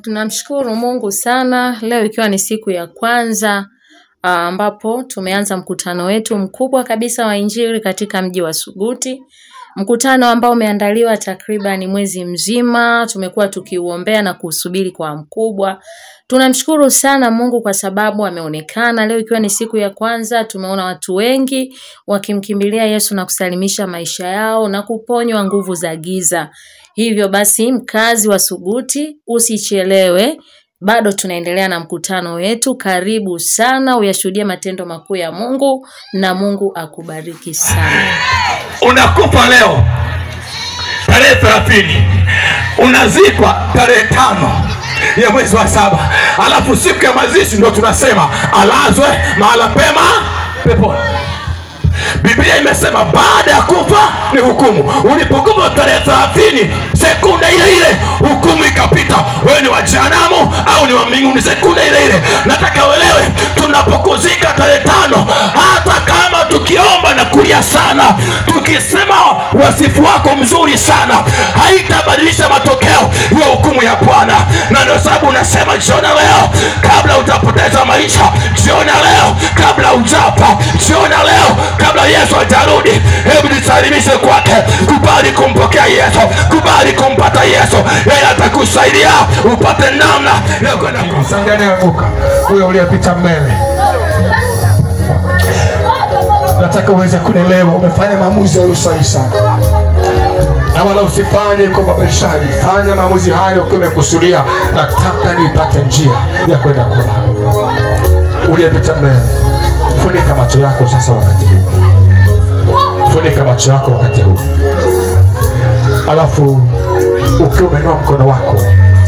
Tunamshukuru Mungu sana leo ikiwa ni siku ya kwanza ambapo tumeanza mkutano wetu mkubwa kabisa wa Injili katika mji wa Suguti. Mkutano ambao umeandaliwa takriban mwezi mzima, tumekuwa tukiuombea na kusubiri kwa mkubwa. Tunamshukuru sana Mungu kwa sababu ameonekana. Leo ikiwa ni siku ya kwanza, tumeona watu wengi wakimkimbilia Yesu na kusalimisha maisha yao na kuponywa nguvu za giza. Hivyo basi mkazi wa Suguti usichelewe, bado tunaendelea na mkutano wetu. Karibu sana uyashuhudie matendo makuu ya Mungu na Mungu akubariki sana. Unakufa leo tarehe 30, unazikwa tarehe 5 ya mwezi wa 7, alafu siku ya mazishi ndio tunasema alazwe mahala pema peponi. Biblia imesema baada ya kufa ni hukumu. Ulipokufa tarehe 30, sekunde ile ile hukumu ikapita. Wewe ni wa jehanamu au ni wa mbinguni sekunde ile ile. Nataka uelewe, tunapokuzika tarehe 5, hata kama tukiomba na kulia sana, tukisema wasifu wako mzuri sana, haitabadilisha matokeo ya hukumu ya Bwana. Na ndio sababu unasema jioni leo kabla utapoteza maisha, jioni leo kabla hujapa, jioni leo kabla Yesu atarudi, hebu nisalimishe kwake. Kubali kumpokea Yesu, kubali kumpata Yesu. Yeye atakusaidia upate namna ya kwenda kusangana yavuka. Huyo uliyepita mbele, nataka uweze kunielewa. Umefanya maamuzi ya sahihi sana, na wala usifanye kwa mabishani. Fanya maamuzi hayo kwa kusudia, nataka nipate njia ya kwenda kwa Baba. Uliyepita mbele, funika macho yako sasa wakati huu. Funika macho yako wakati huu. Alafu ukiwa umeinua mkono wako,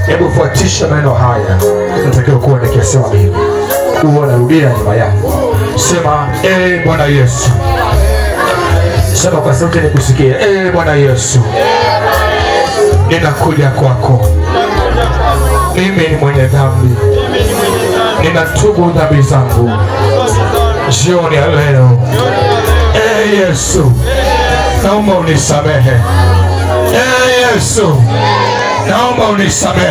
hebu fuatisha maneno haya. Natakiwa kuwa nikisema mimi, unarudia nyuma yangu. Sema, Bwana Yesu. Sema kwa sauti nikusikie. Bwana Yesu, ninakuja kwako. Mimi ni mwenye dhambi. Ninatubu dhambi zangu jioni ya leo. Yesu, naomba unisamehe. Yesu, naomba unisamehe.